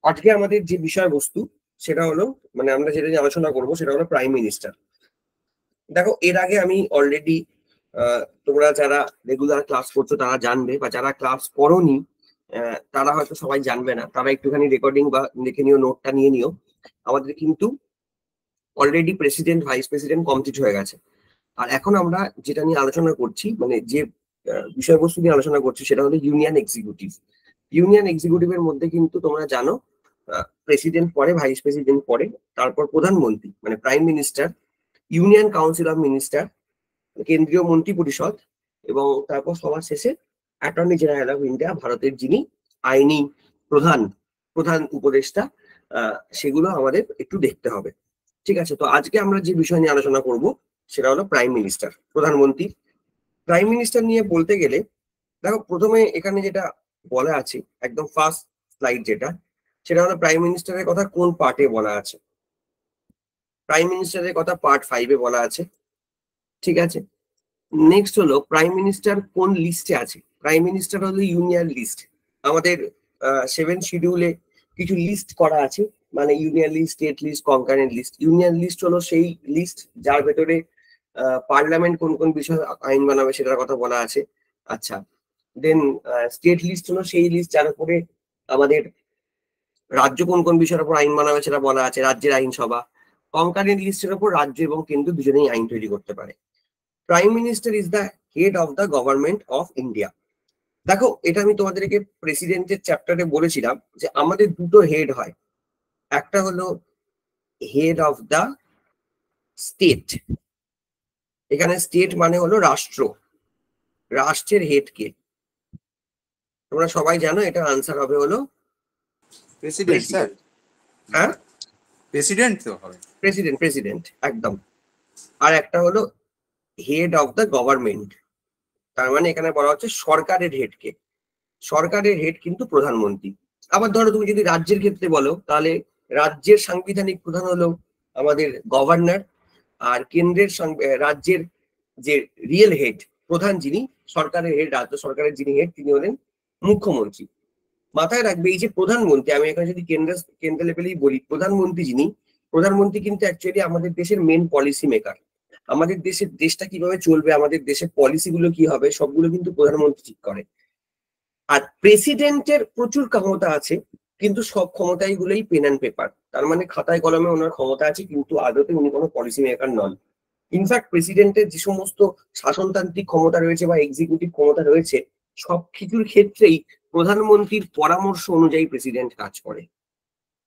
আজকে আমাদের যে বিষয়বস্তু সেটা হলো, মানে আমরা যেটা নিয়ে আলোচনা করবো সেটা হলো প্রাইম মিনিস্টার। দেখো, এর আগে আমি অলরেডি তোমরা যারা রেগুলার ক্লাস করছো তারা জানবে, বা যারা ক্লাস করোনি তারা হয়তো সবাই জানবে না, তারা একটুখানি রেকর্ডিং বা দেখে নিও, নোটটা নিয়ে নিও। আমাদের কিন্তু already president, vice president complete হয়ে গেছে। আর এখন আমরা যেটা নিয়ে আলোচনা করছি, মানে যে বিষয়বস্তু নিয়ে আলোচনা করছি সেটা হলো ইউনিয়ন এক্সিকিউটিভ। ইউনিয়ন এক্সিকিউটিভের মধ্যে কিন্তু তোমরা জানো প্রেসিডেন্ট পরে, ভাইস প্রেসিডেন্ট পরে, তারপর প্রধানমন্ত্রী মানে prime minister, union council of minister, কেন্দ্রীয় মন্ত্রী পরিষদ, এবং তারপর সবার শেষে অ্যাটর্নি জেনারেল অফ ইন্ডিয়া, ভারতের যিনি আইনি প্রধান প্রধান উপদেষ্টা। সেগুলো আমাদের একটু দেখতে হবে। ঠিক আছে, তো আজকে আমরা যে বিষয় নিয়ে আলোচনা করব সেটা হলো প্রাইম মিনিস্টার, প্রধানমন্ত্রী। প্রাইম মিনিস্টার নিয়ে বলতে গেলে দেখো, প্রথমে এখানে যেটা বলা আছে একদম ফার্স্ট স্লাইড যেটা, সেটা হলো প্রাইম মিনিস্টারের কথা কোন পার্টে বলা আছে। প্রাইম মিনিস্টারের কথা পার্ট 5-এ বলা আছে। ঠিক আছে, নেক্সট হলো প্রাইম মিনিস্টার কোন লিস্টে আছে। প্রাইম মিনিস্টার হলো ইউনিয়ন লিস্ট। আমাদের 7 শিডিউলে কিছু লিস্ট করা আছে, মানে union list, state list, concurrent list. Union list হলো সেই লিস্ট যার ভেতরে পার্লামেন্ট কোন কোন বিষয়ে আইন বানাবে সেটার কথা বলা আছে। আচ্ছা, দেন স্টেট লিস্ট হলো সেই লিস্ট যার উপরে আমাদের রাজ্য কোন কোন বিষয়ের উপর আইন বানাবে সেটা বলা আছে, রাজ্যের আইনসভা। কনকারেন্ট লিস্টের উপর রাজ্য এবং কেন্দ্র দুজনেই আইন তৈরি করতে পারে। Prime minister is the head of the government of India. দেখো, এটা আমি তোমাদেরকে প্রেসিডেন্টের চ্যাপ্টারে বলেছিলাম যে আমাদের দুটো হেড হয়। একটা হলো হেড অফ দ্য স্টেট, এখানে স্টেট মানে হলো রাষ্ট্র, রাষ্ট্রের হেড কে? তোমরা সবাই জানো, এটা আনসার হবে হলো প্রেসিডেন্ট স্যার। হ্যাঁ, প্রেসিডেন্ট তো হবে, প্রেসিডেন্ট, প্রেসিডেন্ট একদম। আর একটা হলো হেড অফ দ্য গভর্নমেন্ট, তার মানে এখানে বলা হচ্ছে সরকারের হেড কে? সরকারের হেড কিন্তু প্রধানমন্ত্রী। আবার ধরো তুমি যদি রাজ্যের ক্ষেত্রে বলো, তাহলে রাজ্যের সাংবিধানিক প্রধান হলো আমাদের গভর্নর, আর কেন্দ্রের রাজ্যের যে রিয়েল হেড, প্রধান যিনি সরকারের হেড, রাজ্য সরকারের যিনি হেড, তিনি হলেন মুখ্যমন্ত্রী। মাথায় রাখবে, এই যে প্রধানমন্ত্রী, আমি এখানে যদি কেন্দ্র লেভেলেই বলি, প্রধানমন্ত্রী যিনি, প্রধানমন্ত্রী কিন্তু অ্যাকচুয়ালি আমাদের দেশের মেন পলিসি মেকার। আমাদের দেশটা কিভাবে চলবে, আমাদের দেশের পলিসি গুলো কি হবে, সবগুলো কিন্তু প্রধানমন্ত্রী ঠিক করে। আর প্রেসিডেন্টের প্রচুর ক্ষমতা আছে, কিন্তু সব ক্ষমতাই গুলোই পেন অ্যান্ড পেপার। তার মানে খাতায় কলমে ওনার ক্ষমতা আছে, কিন্তু আদতে উনি কোনো পলিসি মেকার নন। ইনফ্যাক্ট প্রেসিডেন্টের যে সমস্ত শাসনতান্ত্রিক ক্ষমতা রয়েছে বা এক্সিকিউটিভ ক্ষমতা রয়েছে, সবকিছুর ক্ষেত্রেই প্রধানমন্ত্রীর পরামর্শ অনুযায়ী প্রেসিডেন্ট কাজ করে।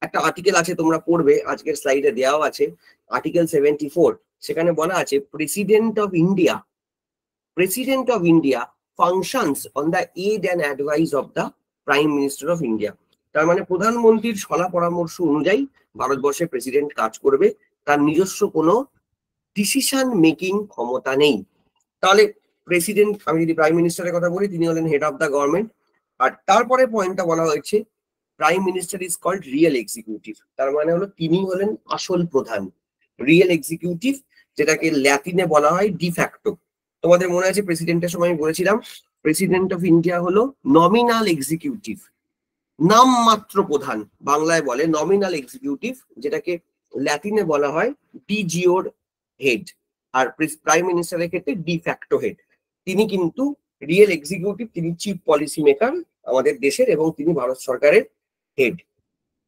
একটা আর্টিকেল আছে, তোমরা পড়বে, আজকের স্লাইডে দেওয়া আছে, আর্টিকেল 74। সেখানে বলা আছে president of India functions on the aid and advice of the Prime Minister of India. তার মানে প্রধানমন্ত্রীর সলা পরামর্শ অনুযায়ী ভারতবর্ষের প্রেসিডেন্ট কাজ করবে, তার নিজস্ব কোনো ডিসিশন মেকিং ক্ষমতা নেই। তাহলে প্রেসিডেন্ট, আমি যদি প্রাইম মিনিস্টারের কথা বলি, তিনি হলেন হেড অফ দ্য গভর্নমেন্ট। আর তারপরে পয়েন্টটা বলা হয়েছে prime minister is called real executive. তার মানে হলো তিনি হলেন আসল প্রধান। রিয়েল এক্সিকিউটিভ, যেটাকে ল্যাটিনে বলা হয় ডিফ্যাক্টো। তোমাদের মনে আছে প্রেসিডেন্টের সময় আমি বলেছিলাম প্রেসিডেন্ট অফ ইন্ডিয়া হলো নমিনাল এক্সিকিউটিভ, নামমাত্র প্রধান, বাংলায় বলে নমিনাল এক্সিকিউটিভ, যেটাকে ল্যাটিনে বলা হয় ডিজিওর হেড। আর প্রাইম মিনিস্টারের ক্ষেত্রে ডিফ্যাক্টো হেড। তিনি কিন্তু রিয়েল এক্সিকিউটিভ, তিনি চিফ পলিসি মেকার আমাদের দেশের, এবং তিনি ভারত সরকারের হেড।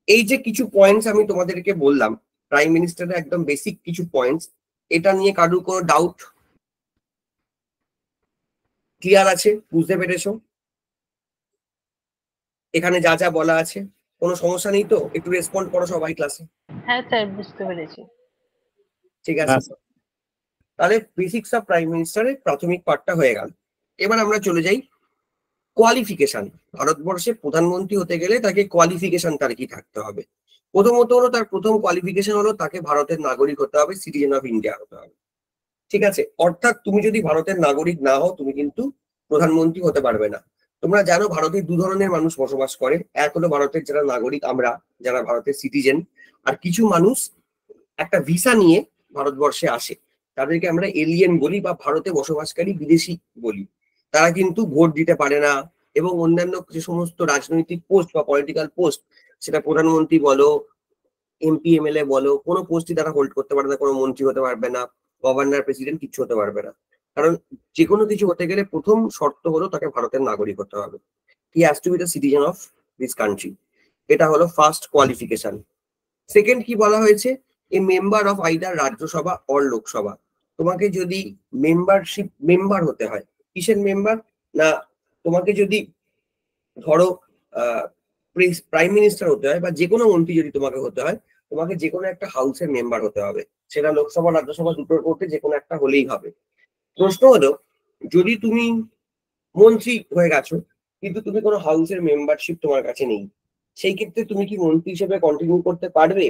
এই যে কিছু পয়েন্টস আমি তোমাদেরকে বললাম, প্রাইম মিনিস্টারের একদম বেসিক কিছু পয়েন্টস, এটা নিয়ে কারোর কোনো ডাউট? ক্লিয়ার আছে? বুঝতে পেরেছো এখানে যা যা বলা আছে? কোনো সমস্যা নেই তো? একটু রেসপন্ড করো সবাই ক্লাসে। হ্যাঁ স্যার, বুঝতে পেরেছি। ঠিক আছে, তাহলে বেসিক্স অফ প্রাইম মিনিস্টারের প্রাথমিক পার্টটা হয়ে গেল। এবার আমরা চলে যাই কোয়ালিফিকেশন। ভারতবর্ষে প্রধানমন্ত্রী হতে গেলে তাকে কোয়ালিফিকেশন তার কি থাকতে হবে? প্রথমত হলো, তার প্রথম কোয়ালিফিকেশন হলো তাকে ভারতের নাগরিক হতে হবে, সিটিজেন অফ ইন্ডিয়া হতে হবে। ঠিক আছে, অর্থাৎ তুমি যদি ভারতের নাগরিক না হও, তুমি কিন্তু প্রধানমন্ত্রী হতে পারবে না। তোমরা জানো ভারতে দু ধরনের মানুষ বসবাস করে। এক হলো ভারতের যারা নাগরিক, আমরা যারা ভারতের সিটিজেন, আর কিছু মানুষ একটা ভিসা নিয়ে ভারতবর্ষে আসে, তাদেরকে আমরা এলিয়েন বলি বা ভারতে বসবাসকারী বিদেশি বলি। তারা কিন্তু ভোট দিতে পারে না, এবং অন্যান্য যে সমস্ত রাজনৈতিক পোস্ট বা পলিটিক্যাল পোস্ট সেটা প্রধানমন্ত্রী বলো, এমপি এমএলএ বলো, কোনো পোস্টই তারা হোল্ড করতে পারে না, কোনো মন্ত্রী হতে পারবে না, গভর্নর প্রেসিডেন্ট কিচ্ছু হতে পারবে না। কারণ যে কোনো কিছু হতে গেলে প্রথম শর্ত হলো তাকে ভারতের নাগরিক হতে হবে। He has to B the citizen of this country. এটা হলো ফার্স্ট কোয়ালিফিকেশন। সেকেন্ড কি বলা হয়েছে, এ member of either Rajya Sabha or Lok Sabha. তোমাকে যদি মেম্বার হতে হয়, কিসের মেম্বার না, তোমাকে যদি ধরো প্রাইম মিনিস্টার হতে হয় বা যে কোনো মন্ত্রী যদি তোমাকে হতে হয়, তোমাকে যে কোনো একটা হাউসের মেম্বার হতে হবে। সেটা লোকসভা রাজ্যসভা দুটোর মধ্যে যে কোনো একটা হলেই হবে। প্রশ্ন হলো, যদি তুমি মন্ত্রী হয়ে গেছো কিন্তু তুমি কোনো হাউসের মেম্বারশিপ তোমার কাছে নেই, সেই ক্ষেত্রে তুমি কি মন্ত্রী হিসেবে কন্টিনিউ করতে পারবে?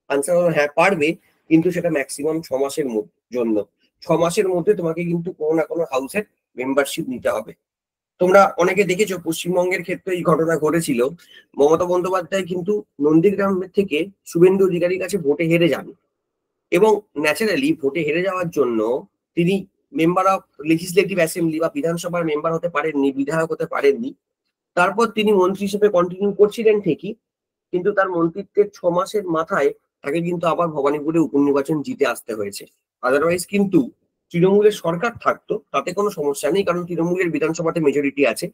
আনসার হলো হ্যাঁ পারবে, কিন্তু সেটা ম্যাক্সিমাম 6 মাসের জন্য। 6 মাসের মধ্যে তোমাকে কিন্তু কোনো না কোনো হাউসের মেম্বারশিপ নিতে হবে। তোমরা অনেকে দেখেছো পশ্চিমবঙ্গের ক্ষেত্রে এই ঘটনা ঘটেছিল। মমতা বন্দ্যোপাধ্যায় কিন্তু নন্দীগ্রাম থেকে শুভেন্দু অধিকারীর কাছে ভোটে হেরে যান, এবং ন্যাচারালি ভোটে হেরে যাওয়ার জন্য তিনি মেম্বার অফ লেজিসলেটিভ অ্যাসেম্বলি বা বিধানসভার মেম্বার হতে পারেননি, বিধায়ক হতে পারেননি। তারপর তিনি মন্ত্রী হিসেবে কন্টিনিউ করছিলেন ঠিকই, কিন্তু তার মন্ত্রিত্বের 6 মাসের মাথায় তাকে কিন্তু আবার ভবানীপুরে উপনির্বাচন জিতে আসতে হয়েছে। আদারওয়াইজ কিন্তু তৃণমূলের সরকার থাকতো, তাতে কোনো সমস্যা নেই, কারণ তৃণমূলের বিধানসভাতে মেজরিটি আছে।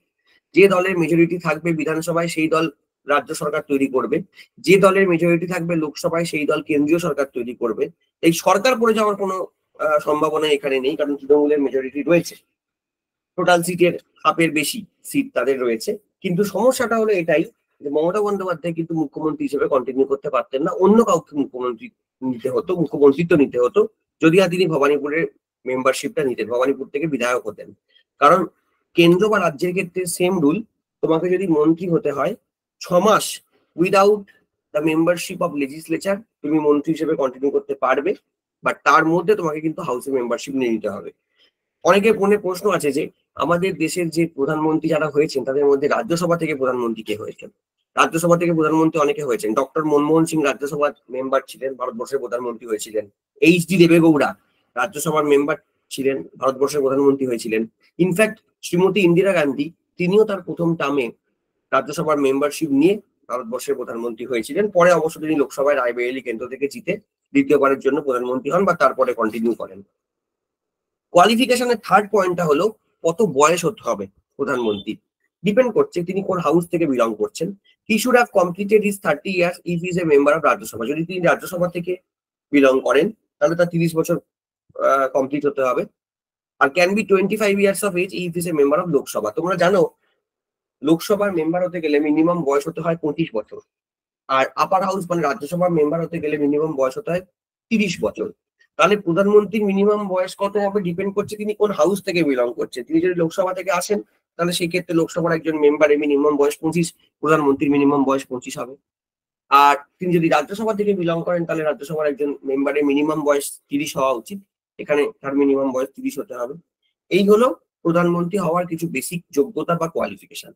যে দলের মেজরিটি থাকবে বিধানসভায় সেই দল রাজ্য সরকার তৈরি করবে, যে দলের মেজরিটি থাকবে লোকসভায় সেই দল কেন্দ্রীয় সরকার তৈরি করবে। এই সরকার পড়ে যাওয়ার কোনো সম্ভাবনা এখানে নেই, কারণ তৃণমূলের মেজরিটি রয়েছে, টোটাল সিটের হাফের বেশি সিট তাদের রয়েছে। কিন্তু সমস্যাটা হলো এটাই যে মমতা বন্দ্যোপাধ্যায় কিন্তু মুখ্যমন্ত্রী হিসেবে কন্টিনিউ করতে পারতেন না, অন্য কাউকে মুখ্যমন্ত্রী নিতে হতো, মুখ্যমন্ত্রিত্ব নিতে হতো, যদি আর তিনি ভবানীপুরের মেম্বারশিপটা নিতেন, ভবানীপুর থেকে বিধায়ক হতেন। কারণ কেন্দ্র বা রাজ্যের ক্ষেত্রে সেম রুল, তোমাকে যদি মন্ত্রী হতে হয় 6 মাস without the membership of legislature তুমি মন্ত্রী হিসেবে কন্টিনিউ করতে পারবে, বাট তার মধ্যে তোমাকে কিন্তু হাউসের মেম্বারশিপ নিয়ে নিতে হবে। অনেকের মনে প্রশ্ন আছে যে আমাদের দেশের যে প্রধানমন্ত্রী যারা হয়েছেন তাদের মধ্যে রাজ্যসভা থেকে প্রধানমন্ত্রী কে হয়েছেন? রাজ্যসভা থেকে প্রধানমন্ত্রী অনেকে হয়েছেন। ডক্টর মনমোহন সিং রাজ্যসভার মেম্বার ছিলেন, ভারতবর্ষের প্রধানমন্ত্রী হয়েছিলেন। এইচ ডি দেবেগৌড়া রাজ্যসভার মেম্বার ছিলেন, ভারতবর্ষের প্রধানমন্ত্রী হয়েছিলেন। ইনফ্যাক্ট শ্রীমতী ইন্দিরা গান্ধী তিনিও তার প্রথম টার্মে রাজ্যসভার মেম্বারশিপ নিয়ে ভারতবর্ষের প্রধানমন্ত্রী হয়েছিলেন। পরে অবশ্য তিনি লোকসভায় রায়বেরেলি কেন্দ্র থেকে জিতে দ্বিতীয়বারের জন্য প্রধানমন্ত্রী হন বা তারপরে কন্টিনিউ করেন। কোয়ালিফিকেশনের থার্ড পয়েন্টটা হলো কত বয়স হতে হবে প্রধানমন্ত্রী। ডিপেন্ড করছে তিনি কোন হাউস থেকে বিলং করছেন। He should have completed his 30 years if is a member of Rajya Sabha. যদি তিনি রাজ্যসভা থেকে বিলং করেন তাহলে তার 30 বছর কমপ্লিট হতে হবে। আর can be 25 years of age if is a member of Lok Sabha. তোমরা জানো লোকসভার মেম্বার হতে গেলে মিনিমাম বয়স হতে হয় 25 বছর, আর আপার হাউস মানে রাজ্যসভার মেম্বার হতে গেলে মিনিমাম বয়স হতে হয় 30 বছর। তাহলে প্রধানমন্ত্রীর মিনিমাম বয়স কত হবে ডিপেন্ড করছে তিনি কোন হাউস থেকে বিলং করছেন। তিনি যদি লোকসভা থেকে আসেন তাহলে সেই ক্ষেত্রে লোকসভার একজন মেম্বারের মিনিমাম বয়স 25, প্রধানমন্ত্রীর মিনিমাম বয়স 25 হবে। আর তিনি যদি রাজ্যসভা থেকে বিলং করেন তাহলে রাজ্যসভার একজন মেম্বারের মিনিমাম বয়স 30 হওয়া উচিত, এখানে তার মিনিমাম বয়স 30 হতে হবে। এই হলো প্রধানমন্ত্রী হওয়ার কিছু বেসিক যোগ্যতা বা কোয়ালিফিকেশন।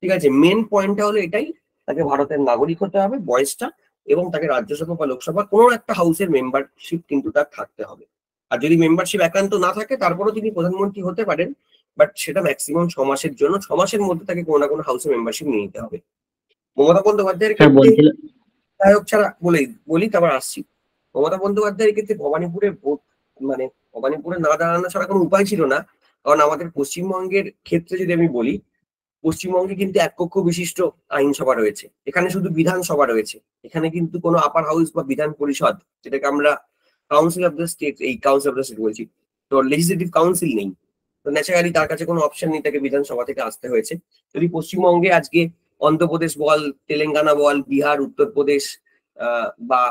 ঠিক আছে, মেন পয়েন্টটা হলো এটাই, তাকে ভারতের নাগরিক হতে হবে, বয়সটা, এবং তাকে রাজ্যসভা বা লোকসভা কোনো একটা হাউসের মেম্বারশিপ কিন্তু তার থাকতে হবে। আর যদি মেম্বারশিপ একান্ত না থাকে তারপরেও তিনি প্রধানমন্ত্রী হতে পারেন, বাট সেটা ম্যাক্সিমাম 6 মাসের জন্য। 6 মাসের মধ্যে তাকে কোনো না কোনো হাউসের মেম্বারশিপ নিয়ে নিতে হবে। মমতা বন্দ্যোপাধ্যায়ের স্যার ক্ষেত্রে বলছিলাম, বিধায়ক ছাড়া বলি তারপর আসছি। মমতা বন্দ্যোপাধ্যায়ের ক্ষেত্রে ভবানীপুরে ভোট মানে ভবানীপুরে না দাঁড়ানো ছাড়া কোনো উপায় ছিল না। কারণ আমাদের পশ্চিমবঙ্গের ক্ষেত্রে যদি আমি বলি, পশ্চিমবঙ্গে কিন্তু এক কক্ষ বিশিষ্ট আইনসভা রয়েছে, এখানে শুধু বিধানসভা রয়েছে। এখানে কিন্তু কোনো আপার হাউস বা বিধান পরিষদ, যেটাকে আমরা কাউন্সিল অফ দ্য স্টেট, এই কাউন্সিল অফ দ্য স্টেট বলছি, তো লেজিসলেটিভ কাউন্সিল নেই। তো ন্যাচারালি তার কাছে কোনো অপশন নেই, তাকে বিধানসভা থেকে আসতে হয়েছে। যদি পশ্চিমবঙ্গে আজকে অন্ধ্রপ্রদেশ বল, তেলেঙ্গানা বল, বিহার, উত্তরপ্রদেশ বা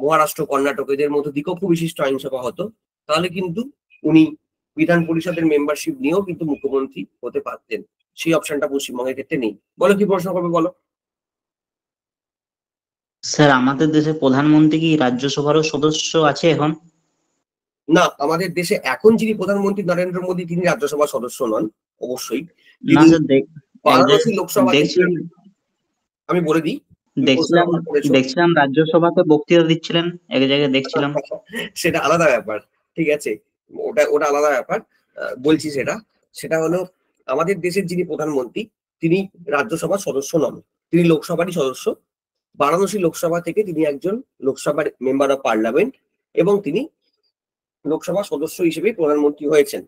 মহারাষ্ট্র, কর্ণাটক এদের মতো দ্বিকক্ষ বিশিষ্ট আইনসভা হতো, তাহলে কিন্তু উনি বিধান পরিষদের মেম্বারশিপ নিয়েও কিন্তু মুখ্যমন্ত্রী হতে পারতেন। সেই অপশনটা পশ্চিমবঙ্গের ক্ষেত্রে নেই। বলো কি প্রশ্ন করবে বলো। স্যার আমাদের দেশে প্রধানমন্ত্রী কি রাজ্যসভারও সদস্য আছে এখন? না, আমাদের দেশে এখন যিনি প্রধানমন্ত্রী নরেন্দ্র মোদী তিনি রাজ্যসভার সদস্য নন অবশ্যই। না তিনি স্যার, বারাণসী লোকসভা থেকে, দেখছিলাম আমি বলে দিই, তুমি দেখছিলাম প্রশ্ন করেছো। দেখছিলাম রাজ্যসভাতে বক্তৃতা দিচ্ছিলেন এক জায়গায় দেখছিলাম। সেটা আলাদা ব্যাপার, ঠিক আছে, ওটা ওটা আলাদা ব্যাপার। বলছি সেটা সেটা হলো আমাদের দেশের যিনি প্রধানমন্ত্রী তিনি রাজ্যসভার সদস্য নন, তিনি লোকসভারই সদস্য। বারাণসী লোকসভা থেকে তিনি একজন লোকসভার মেম্বার অফ পার্লামেন্ট এবং তিনি লোকসভা সদস্য হিসেবে প্রধানমন্ত্রী হয়েছেন।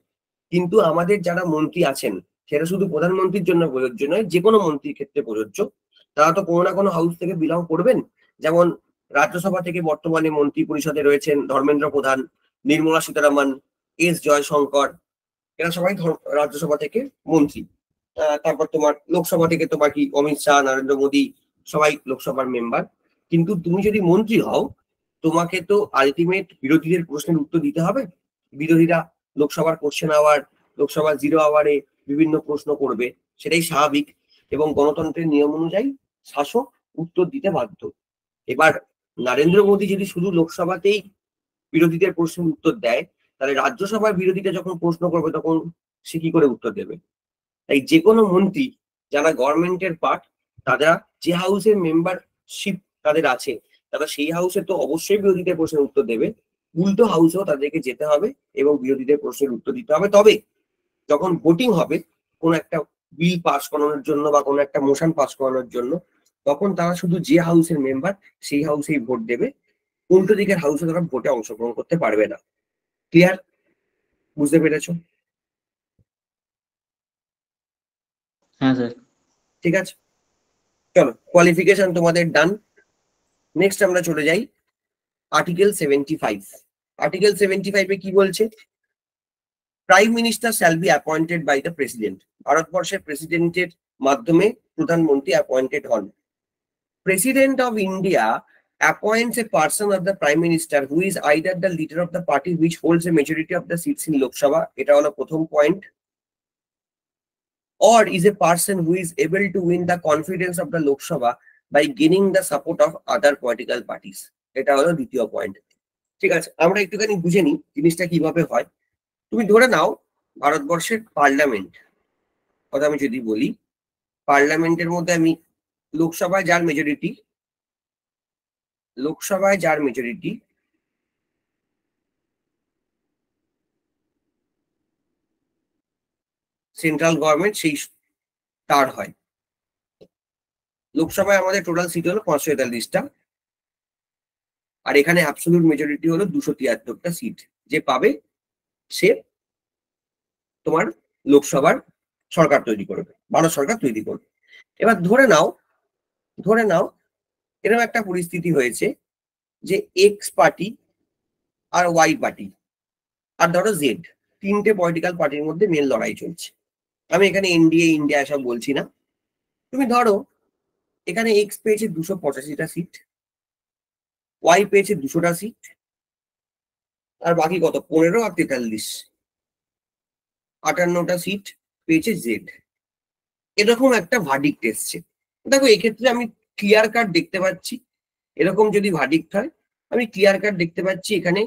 কিন্তু আমাদের যারা মন্ত্রী আছেন সেটা শুধু প্রধানমন্ত্রীর জন্য প্রযোজ্য নয়, যে কোনো মন্ত্রীর ক্ষেত্রে প্রযোজ্য। তারা তো কোনো না কোনো হাউস থেকে বিলং করবেন। যেমন রাজ্যসভা থেকে বর্তমানে মন্ত্রী পরিষদে রয়েছেন ধর্মেন্দ্র প্রধান, নির্মলা সীতারামন, এস জয়শঙ্কর, এরা সবাই রাজ্যসভা থেকে মন্ত্রী। তারপর তোমার লোকসভা থেকে তোমার কি অমিত শাহ, নরেন্দ্র মোদী সবাই লোকসভার মেম্বার। কিন্তু তুমি যদি মন্ত্রী হও তোমাকে তো আলটিমেট বিরোধীদের প্রশ্নের উত্তর দিতে হবে। বিরোধীরা লোকসভার কোশ্চেন আওয়ার, লোকসভার 0 আওয়ারে বিভিন্ন প্রশ্ন করবে, সেটাই স্বাভাবিক এবং গণতন্ত্রের নিয়ম অনুযায়ী শাসক উত্তর দিতে বাধ্য। এবার নরেন্দ্র মোদী যদি শুধু লোকসভাতেই বিরোধীদের প্রশ্নের উত্তর দেয়, তাহলে রাজ্যসভার বিরোধীরা যখন প্রশ্ন করবে তখন সে কি করে উত্তর দেবে? তাই যে কোনো মন্ত্রী যারা গভর্নমেন্টের পার্ট, তারা যে হাউসের মেম্বারশিপ তাদের আছে, তারা সেই হাউসে তো অবশ্যই বিরোধীদের প্রশ্নের উত্তর দেবে, উল্টো হাউসেও তাদেরকে যেতে হবে এবং বিরোধীদের প্রশ্নের উত্তর দিতে হবে। তবে যখন ভোটিং হবে কোন একটা বিল পাস করানোর জন্য বা কোনো একটা মোশন পাস করানোর জন্য, তখন তারা শুধু যে হাউসের মেম্বার সেই হাউসেই ভোট দেবে, উল্টো দিকের হাউসে তারা ভোটে অংশগ্রহণ করতে পারবে না। ক্লিয়ার? বুঝতে পেরেছো? হ্যাঁ স্যার। ঠিক আছে, চলো কোয়ালিফিকেশন তোমাদের ডান। নেক্সট আমরা চলে যাই আর্টিকেল 75। আর্টিকেল 75 এ কি বলছে? Prime minister shall be appointed by the president. ভারতবর্ষের প্রেসিডেন্টের মাধ্যমে প্রধানমন্ত্রী অ্যাপয়েন্টেড হন। President of India appoints a person of the prime minister who is either the leader of the party which holds a majority of the seats in Lok Sabha, এটা হলো প্রথম point, or is a person who is able to win the confidence of the Lok Sabha by gaining the support of other political parties, এটা হলো দ্বিতীয় point. ঠিক আছে, আমরা একটুখানি বুঝে নিই জিনিসটা কিভাবে হয়। তুমি ধরে নাও ভারতবর্ষের পার্লামেন্ট কথা আমি যদি বলি, পার্লামেন্টের মধ্যে আমি লোকসভায় যার মেজরিটি সেন্ট্রাল গভর্নমেন্ট সেই তার হয়। লোকসভায় আমাদের টোটাল সিট হলো 543টা, আর এখানে অ্যাবসলিউট মেজরিটি হলো 273টা সিট। যে পাবে সে তোমার লোকসভার সরকার তৈরি করবে, ভারত সরকার তৈরি করবে। এবার ধরে নাও এরকম একটা পরিস্থিতি হয়েছে যে এক্স পার্টি আর ওয়াই পার্টি আর ধরো জেড, তিনটে পলিটিক্যাল পার্টির মধ্যে মেন লড়াই চলছে। আমি এখানে এনডিএ ইন্ডিয়া এসব বলছি না। তুমি ধরো এখানে এক্স পেয়েছে 285টা সিট, ওয়াই পেয়েছে 200টা সিট, আর বাকি কত 15 আর 43 58টা সিট পেয়েছে জেড। এরকম একটা ভার্ডিক্ট এসছে। দেখো এক্ষেত্রে আমি ক্লিয়ার কাট দেখতে পাচ্ছি, এরকম যদি ভার্ডিক্ট হয় আমি ক্লিয়ার কাট দেখতে পাচ্ছি এখানে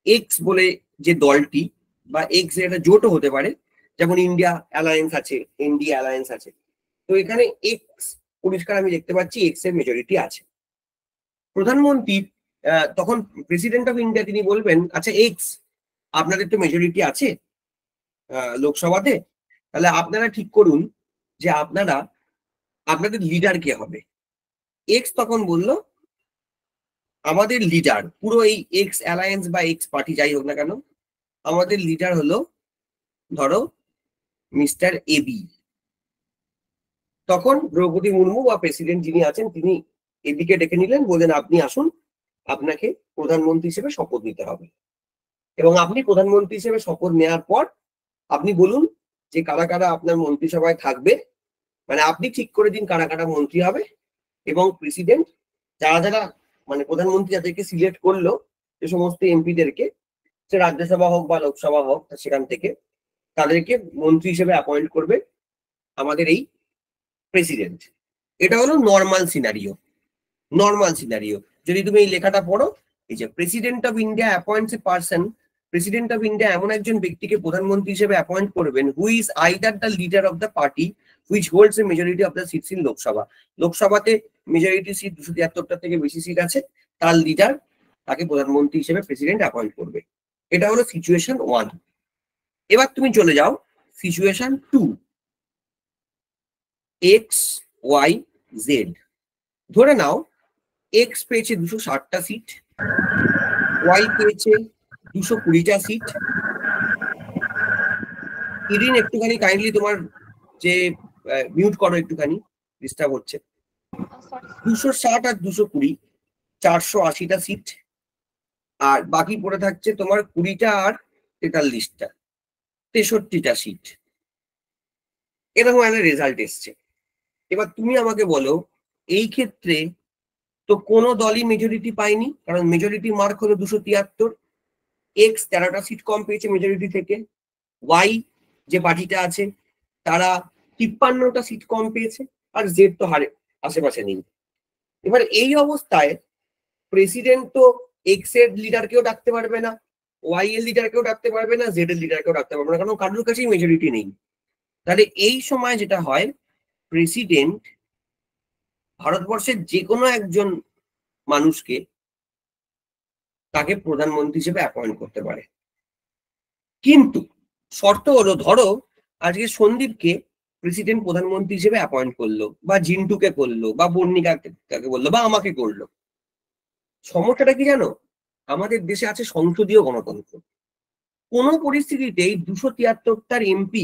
এক্স বলে যে দলটি বা এক্স এর একটা জোটও হতে পারে, যেমন ইন্ডিয়া অ্যালায়েন্স আছে, এনডিএ অ্যালায়েন্স আছে। তো এখানে এক্স পরিষ্কার আমি দেখতে পাচ্ছি এক্স এর মেজরিটি আছে। প্রধানমন্ত্রী তখন প্রেসিডেন্ট অফ ইন্ডিয়া তিনি বলবেন, আচ্ছা এক্স আপনাদের তো মেজরিটি আছে লোকসভাতে, তাহলে আপনারা ঠিক করুন যে আপনাদের লিডার কে হবে। এক্স তখন বলল আমাদের লিডার, পুরো এই এক্স অ্যালায়েন্স বা এক্স পার্টি যাই হোক না কেন, আমাদের লিডার হলো ধরো মিস্টার এবি। তখন দ্রৌপদী মুর্মু বা প্রেসিডেন্ট যিনি আছেন তিনি এবিকে ডেকে নিলেন, বললেন আপনি আসুন, আপনাকে প্রধানমন্ত্রী হিসেবে শপথ নিতে হবে। এবং আপনি প্রধানমন্ত্রী হিসেবে শপথ নেওয়ার পর আপনি বলুন যে কারা কারা আপনার মন্ত্রিসভায় থাকবে, মানে আপনি ঠিক করে দিন কারা কারা মন্ত্রী হবে। এবং প্রেসিডেন্ট যারা মানে প্রধানমন্ত্রী যাদেরকে সিলেক্ট করলো, যে সমস্ত এমপিদেরকে, সে রাজ্যসভা হোক বা লোকসভা হোক, সেখান থেকে তাদেরকে মন্ত্রী হিসেবে অ্যাপয়েন্ট করবে আমাদের এই প্রেসিডেন্ট। এটা হলো নর্মাল সিনারিও। যদি তুমি এই লেখাটা পড়ো, এই যে president of India appoints a person, president of India এমন একজন ব্যক্তিকে প্রধানমন্ত্রী হিসেবে অ্যাপয়েন্ট করবেন who is either the leader of the party which holds a majority of the seats in Lok Sabha. লোকসভাতে মেজরিটি সিট 273টা থেকে বেশি সিট আছে, তার লিডার তাকে প্রধানমন্ত্রী হিসেবে প্রেসিডেন্ট অ্যাপয়েন্ট করবে। এটা হলো সিচুয়েশন 1। এবার তুমি চলে যাও সিচুয়েশন 2, এক্স ওয়াই জেড। ধরে নাও এক্স পেয়েছে 260টা সিট, ওয়াই পেয়েছে 220টা সিট। ইরিন একটুখানি কাইন্ডলি তোমার যে মিউট করো, একটুখানি ডিস্টার্ব হচ্ছে। 260 আর 220 480টা সিট, আর বাকি পড়ে থাকছে তোমার 20টা আর 43টা 63টা সিট। এরকম একটা রেজাল্ট এসছে। এবার তুমি আমাকে বলো, এই ক্ষেত্রে তো কোনো দলই মেজরিটি পায়নি, কারণ মেজরিটি মার্ক হলো 273। এক্স 13টা সিট কম পেয়েছে মেজরিটি থেকে, ওয়াই যে পার্টিটা আছে তারা 53টা সিট কম পেয়েছে, আর জেড তো হারে আশেপাশে নেই। এবার এই অবস্থায় প্রেসিডেন্ট তো এক্স এর লিডারকেও ডাকতে পারবে না, ওয়াই এর লিডারকেও ডাকতে পারবে না, জেড এর লিডারকেও ডাকতে পারবে না, কারণ কারোর কাছেই মেজরিটি নেই। তাহলে এই সময় যেটা হয়, প্রেসিডেন্ট ভারতবর্ষের যে কোনো একজন মানুষকে তাকে প্রধানমন্ত্রী হিসেবে অ্যাপয়েন্ট করতে পারে। কিন্তু শর্ত হলো, ধরো আজকে সন্দীপকে প্রেসিডেন্ট প্রধানমন্ত্রী হিসেবে অ্যাপয়েন্ট করলো, বা জিন্টুকে করলো, বা বর্ণিকাকে বললো, বা আমাকে করলো। সমস্যাটা কি জানো? আমাদের দেশে আছে সংসদীয় গণতন্ত্র। কোনো পরিস্থিতিতেই 273টার এমপি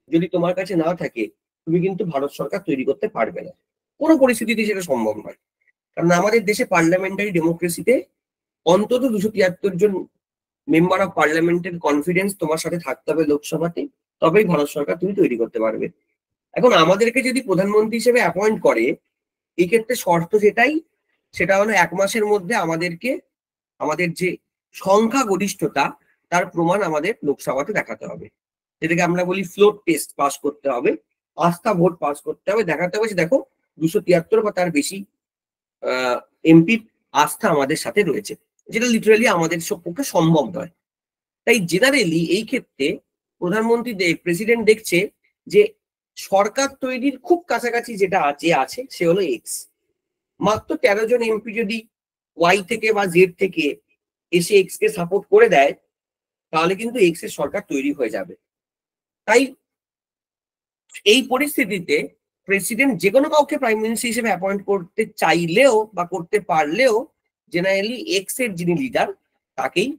যদি তোমার কাছে না থাকে, তুমি কিন্তু ভারত সরকার তৈরি করতে পারবে না। কোনো পরিস্থিতিতে সেটা সম্ভব নয়, কারণ আমাদের দেশে পার্লামেন্টারি ডেমোক্রেসিতে অন্তত 273 জন মেম্বার অফ পার্লামেন্টের কনফিডেন্স তোমার সাথে থাকতে হবে লোকসভাতে, তবেই ভারত সরকার তুমি তৈরি করতে পারবে। এখন আমাদেরকে যদি প্রধানমন্ত্রী হিসেবে অ্যাপয়েন্ট করে, এই ক্ষেত্রে শর্ত যেটাই, সেটা হলো 1 মাসের মধ্যে আমাদেরকে আমাদের যে সংখ্যা গরিষ্ঠতা তার প্রমাণ আমাদের লোকসভাতে দেখাতে হবে। যেটাকে আমরা বলি ফ্লোট টেস্ট পাস করতে হবে, আস্থা ভোট পাস করতে হবে, দেখাতে হবে যে দেখো 273 বা তার বেশি এমপির আস্থা আমাদের সাথে রয়েছে, যেটা লিটারালি আমাদের পক্ষে সম্ভব নয়। তাই জেনারেলি এই ক্ষেত্রে প্রধানমন্ত্রী প্রেসিডেন্ট দেখছে যে সরকার তৈরির খুব কাছাকাছি যেটা আছে সে হলো এক্স। মাত্র 13 জন এমপি যদি ওয়াই থেকে বা জেড থেকে এসে এক্স কে সাপোর্ট করে দেয়, তাহলে কিন্তু এক্স এর সরকার তৈরি হয়ে যাবে। তাই এই পরিস্থিতিতে প্রেসিডেন্ট যে কোনো কাউকে প্রাইম মিনিস্টার হিসেবে অ্যাপয়েন্ট করতে চাইলেও বা করতে পারলেও জেনারেলি এক্স এর যিনি লিডার তাকেই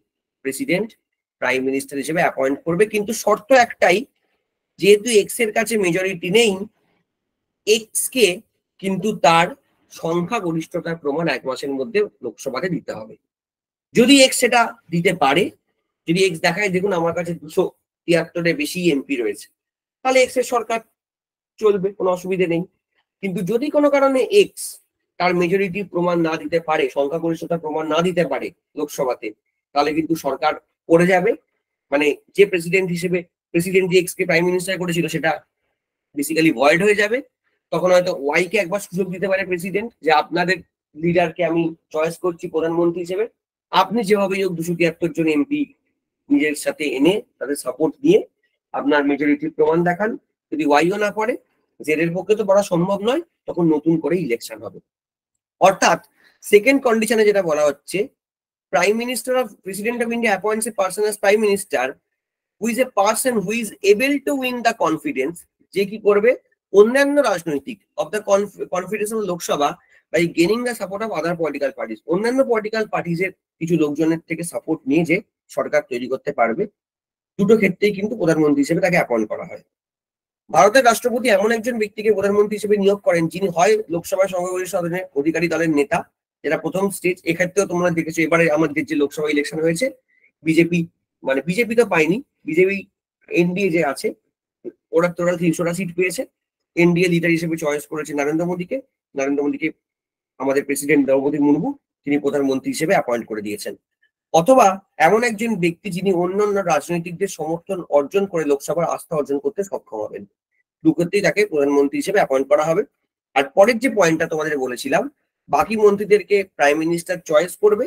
প্রেসিডেন্ট প্রাইম মিনিস্টার হিসেবে অ্যাপয়েন্ট করবে। কিন্তু শর্ত একটাই, যেহেতু এক্স এর কাছে মেজরিটি নেই, এক্স কে কিন্তু তার সংখ্যা গরিষ্ঠতার প্রমাণ 1 মাসের মধ্যে লোকসভাতে দিতে হবে। যদি এক্স সেটা দিতে পারে, যদি এক্স দেখায় দেখুন আমার কাছে 273-এর বেশি এমপি রয়েছে, তাহলে এক্স এর সরকার চলবে, কোনো অসুবিধে নেই। কিন্তু যদি কোনো কারণে এক্স তার মেজরিটি প্রমাণ না দিতে পারে, সংখ্যাগরিষ্ঠতার প্রমাণ না দিতে পারে লোকসভাতে, তাহলে কিন্তু সরকার পড়ে যাবে। মানে যে প্রেসিডেন্ট হিসেবে প্রেসিডেন্ট এক্স কে প্রাইম মিনিস্টার করেছিল সেটা বেসিক্যালি ভয়েড হয়ে যাবে। তখন হয়তো ওয়াই কে একবার সুযোগ দিতে পারে প্রেসিডেন্ট, যে আপনাদের লিডারকে আমি চয়েস করছি প্রধানমন্ত্রী হিসেবে, আপনি যেভাবে হোক 273 জন এমপি নিজের সাথে এনে তাদের সাপোর্ট দিয়ে আপনার মেজরিটির প্রমাণ দেখান। যদি ওয়াইও না করে, জেড এর পক্ষে তো করা সম্ভব নয়, তখন নতুন করে ইলেকশন হবে। অর্থাৎ সেকেন্ড কন্ডিশনে যেটা বলা হচ্ছে, prime minister of president of India appoints a person as prime minister who is a person who is able to win the confidence, যে কি করবে অন্যান্য রাজনৈতিক of the confidence of Lok Sabha by gaining the support of other political parties. অন্যান্য political পার্টিসের কিছু লোকজনের থেকে সাপোর্ট নিয়ে যে সরকার তৈরি করতে পারবে। দুটো ক্ষেত্রেই কিন্তু প্রধানমন্ত্রী হিসেবে তাকে অ্যাপয়েন্ট করা হয়। ভারতের রাষ্ট্রপতি এমন একজন ব্যক্তিকে প্রধানমন্ত্রী হিসেবে নিয়োগ করেন যিনি হয় লোকসভায় সংখ্যাগরিষ্ঠ অধিকারী দলের নেতা, যেটা প্রথম স্টেজ। এক্ষেত্রেও তোমরা দেখেছো এবারে আমাদের যে লোকসভা ইলেকশন হয়েছে, বিজেপি মানে বিজেপি তো পায়নি, বিজেপি এনডিএ যে আছে ওরা টোটাল 300টা সিট পেয়েছে। এনডিএ লিডার হিসেবে চয়েস করেছে নরেন্দ্র মোদীকে আমাদের প্রেসিডেন্ট দ্রৌপদী মুর্মু তিনি প্রধানমন্ত্রী হিসেবে অ্যাপয়েন্ট করে দিয়েছেন। অথবা এমন একজন ব্যক্তি যিনি অন্যান্য রাজনৈতিকদের সমর্থন অর্জন করে লোকসভার আস্থা অর্জন করতে সক্ষম হবেন, দুক্ষেত্রেই তাকে প্রধানমন্ত্রী হিসেবে অ্যাপয়েন্ট করা হবে। আর পরের যে পয়েন্টটা তোমাদের বলেছিলাম, বাকি মন্ত্রীদেরকে প্রাইম মিনিস্টার চয়েস করবে,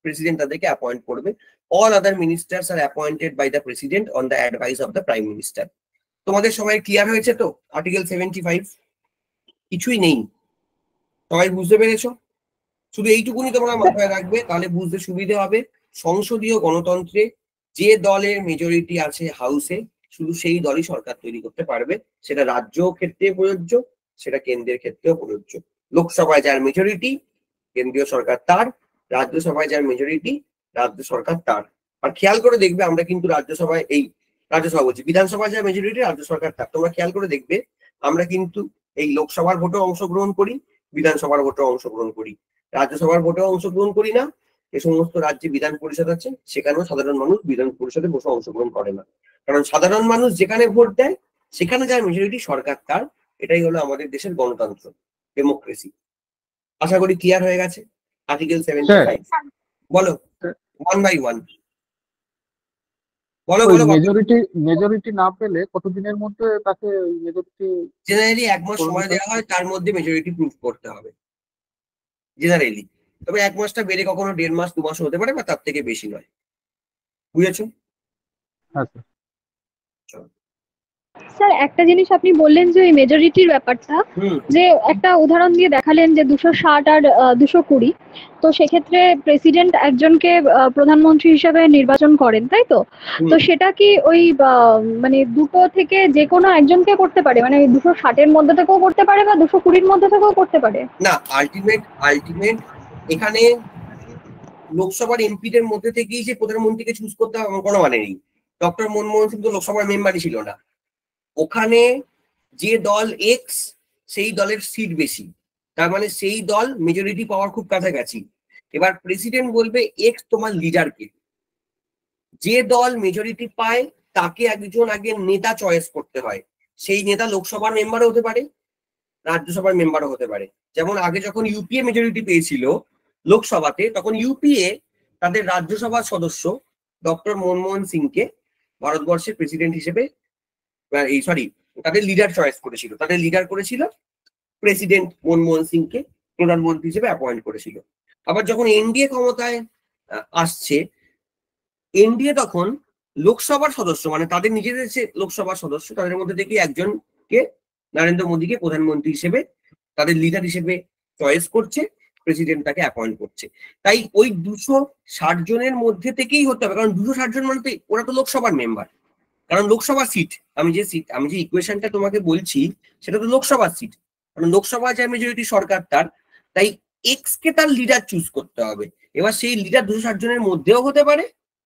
প্রেসিডেন্ট তাদেরকে অ্যাপয়েন্ট করবে। All other ministers are appointed by the president on the advice of the prime minister. তোমাদের সবাই ক্লিয়ার হয়েছে তো? আর্টিকেল 75 কিছুই নেই, সবাই বুঝতে পেরেছো? শুধু এইটুকুনি তোমরা মাথায় রাখবে, তাহলে বুঝতে সুবিধে হবে। সংসদীয় গণতন্ত্রে যে দলের মেজরিটি আছে হাউসে, শুধু সেই দলই সরকার তৈরি করতে পারবে। সেটা রাজ্য ক্ষেত্রে প্রযোজ্য, সেটা কেন্দ্রের ক্ষেত্রেও প্রযোজ্য। লোকসভায় যার মেজরিটি কেন্দ্রীয় সরকার তার, রাজ্যসভায় যার মেজরিটি রাজ্য সরকার তার। আর খেয়াল করে দেখবে আমরা কিন্তু রাজ্যসভায় রাজ্যসভা বলছি, বিধানসভায় যার মেজরিটি রাজ্য সরকার তার। তোমরা খেয়াল করে দেখবে আমরা কিন্তু এই লোকসভার ভোটেও অংশগ্রহণ করি, বিধানসভার ভোটেও অংশগ্রহণ করি, রাজ্যসভার ভোটেও অংশগ্রহণ করি না। যে সমস্ত রাজ্যে বিধান পরিষদ আছে সেখানেও সাধারণ মানুষ বিধান পরিষদে বসে অংশগ্রহণ করে না, কারণ সাধারণ মানুষ যেখানে ভোট দেয় সেখানে যার মেজরিটি সরকার তার। এটাই হলো আমাদের দেশের গণতন্ত্র, ডেমোক্রেসি। আশা করি ক্লিয়ার হয়ে গেছে। আর্টিকেল 75 বলো, ওয়ান বাই ওয়ান বলো বলো। মেজরিটি না পেলে কতদিনের মধ্যে তাকে মেজরিটি? জেনারেলি 1 মাস সময় দেওয়া হয়, তার মধ্যে মেজরিটি প্রুভ করতে হবে জেনারেলি। তবে 1 মাসটা বেড়ে কখনো 1.5 মাস 2 মাস হতে পারে, বা তার থেকে বেশি নয়। বুঝেছো? আচ্ছা স্যার, একটা জিনিস আপনি বললেন যে ওই মেজরিটির ব্যাপারটা, যে একটা উদাহরণ দিয়ে দেখালেন যে 260 আর 220, তো সেক্ষেত্রে প্রেসিডেন্ট একজনকে প্রধানমন্ত্রী হিসেবে নির্বাচন করেন, তাই তো? তো সেটা কি ওই মানে দুটো থেকে যে কোনো একজনকে করতে পারে, মানে 260-এর মধ্যে থেকেও করতে পারে বা 220-র মধ্যে থেকেও করতে পারে? না, আলটিমেট এখানে লোকসভার এমপিদের মধ্যে থেকেই যে প্রধানমন্ত্রীকে চুজ করতে হবে এমন কোনো মানে নেই। ডক্টর মনমোহন সিং তো লোকসভার মেম্বারই ছিল না। ওখানে যে দল এক্স সেই দলের সিট বেশি, তার মানে সেই দল মেজরিটি পাওয়ার খুব কাছাকাছি। এবার প্রেসিডেন্ট বলবে এক্স তোমার লিডারকে, যে দল মেজরিটি পায় তাকে একজন আগে নেতা চয়েস করতে হয়। সেই নেতা লোকসভার মেম্বারও হতে পারে, রাজ্যসভার মেম্বারও হতে পারে। যেমন আগে যখন ইউপিএ মেজরিটি পেয়েছিল লোকসভাতে, তখন ইউপিএ তাদের রাজ্যসভার সদস্য ডক্টর মনমোহন সিংকে ভারতবর্ষের প্রেসিডেন্ট হিসেবে তাদের লিডার চয়েস করেছিল, তাদের লিডার করেছিল প্রেসিডেন্ট মনমোহন সিংকে প্রধানমন্ত্রী হিসেবে অ্যাপয়েন্ট করেছিল। আবার যখন এনডিএ ক্ষমতায় আসছে, এনডিএ তখন লোকসভার সদস্য, মানে তাদের নিজেদের যে লোকসভার সদস্য তাদের মধ্যে থেকে একজনকে, নরেন্দ্র মোদীকে প্রধানমন্ত্রী হিসেবে তাদের লিডার হিসেবে চয়েস করছে, প্রেসিডেন্ট তাকে অ্যাপয়েন্ট করছে। তাই ওই 260 জনের মধ্যে থেকেই হতে হবে, কারণ 260 জন মানে ওরা তো লোকসভার মেম্বার, কারণ লোকসভা সিট, আমি যে ইকুয়েশনটা তোমাকে বলছি সেটা তো লোকসভার সিট, কারণ লোকসভা যে মেজরিটি সরকার তার, তাই এক্স কে তার লিডার চুজ করতে হবে। এবার সেই লিডার 260 জনের মধ্যেও হতে পারে,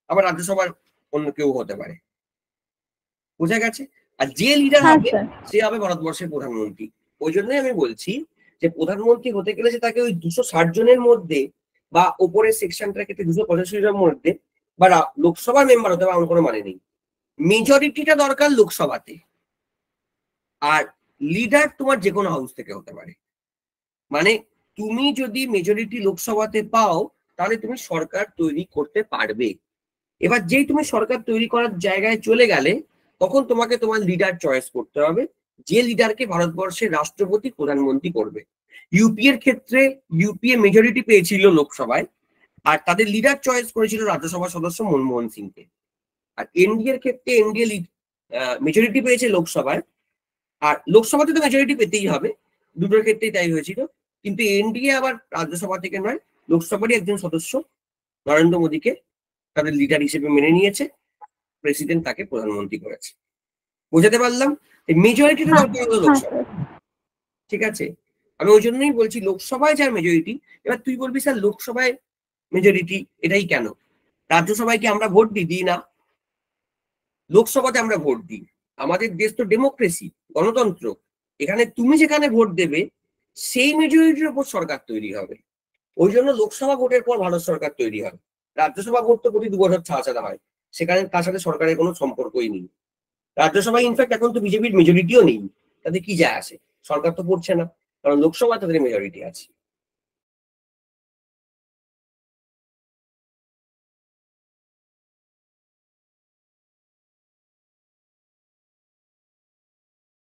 আবার রাজ্যসভার অন্য কেউ হতে পারে। বোঝা গেছে? আর যে লিডার হবে সে হবে ভারতবর্ষের প্রধানমন্ত্রী। ওই জন্যই আমি বলছি যে প্রধানমন্ত্রী হতে গেলে সে তাকে ওই 260 জনের মধ্যে বা ওপরের সেকশনটার ক্ষেত্রে 285 জনের মধ্যে বা লোকসভার মেম্বার হতে হবে এমন কোনো মানে নেই। মেজরিটিটা দরকার লোকসভাতে, আর লিডার তোমার যে কোনো হাউস থেকে হতে পারে। মানে তুমি যদি মেজরিটি লোকসভাতে পাও তাহলে তুমি সরকার তৈরি করতে পারবে। এবার যেই তুমি সরকার তৈরি করার জায়গায় চলে গেলে তখন তোমাকে তোমার লিডার চয়েস করতে হবে, যে লিডারকে ভারতবর্ষের রাষ্ট্রপতি প্রধানমন্ত্রী করবে। ইউপিএ এর ক্ষেত্রে ইউপিএ মেজরিটি পেয়েছিল লোকসভায়, আর তাদের লিডার চয়েস করেছিল রাজ্যসভা সদস্য মনমোহন সিংকে। আর এনডিএ এর ক্ষেত্রে এনডিএ মেজরিটি পেয়েছে লোকসভায়, আর লোকসভাতে তো মেজরিটি পেতেই হবে, দুটোর ক্ষেত্রেই তাই হয়েছিল। কিন্তু এনডিএ আবার রাজ্যসভা থেকে নয়, লোকসভারই একজন সদস্য নরেন্দ্র মোদীকে তাদের লিডার হিসেবে মেনে নিয়েছে, প্রেসিডেন্ট তাকে প্রধানমন্ত্রী করেছে। বোঝাতে পারলাম? মেজরিটিটা দরকার হলো লোকসভা, ঠিক আছে? আমি ওই জন্যই বলছি লোকসভায় যার মেজরিটি। এবার তুই বলবি স্যার লোকসভায় মেজরিটি এটাই কেন, রাজ্যসভায় কি আমরা ভোট দিই না? লোকসভাতে আমরা ভোট দিই। আমাদের দেশ তো ডেমোক্রেসি, গণতন্ত্র। এখানে তুমি যেখানে ভোট দেবে সেই মেজরিটির উপর সরকার তৈরি হবে। ওই জন্য লোকসভা ভোটের পর ভারত সরকার তৈরি হয়। রাজ্যসভা ভোট তো প্রতি 2 বছর ছাড়া ছাড়া হয়, সেখানে তার সাথে সরকারের কোনো সম্পর্কই নেই। রাজ্যসভায় ইনফ্যাক্ট এখন তো বিজেপির মেজরিটিও নেই, তাতে কি যায় আসে? সরকার তো পড়ছে না, কারণ লোকসভা তাদের মেজরিটি আছে।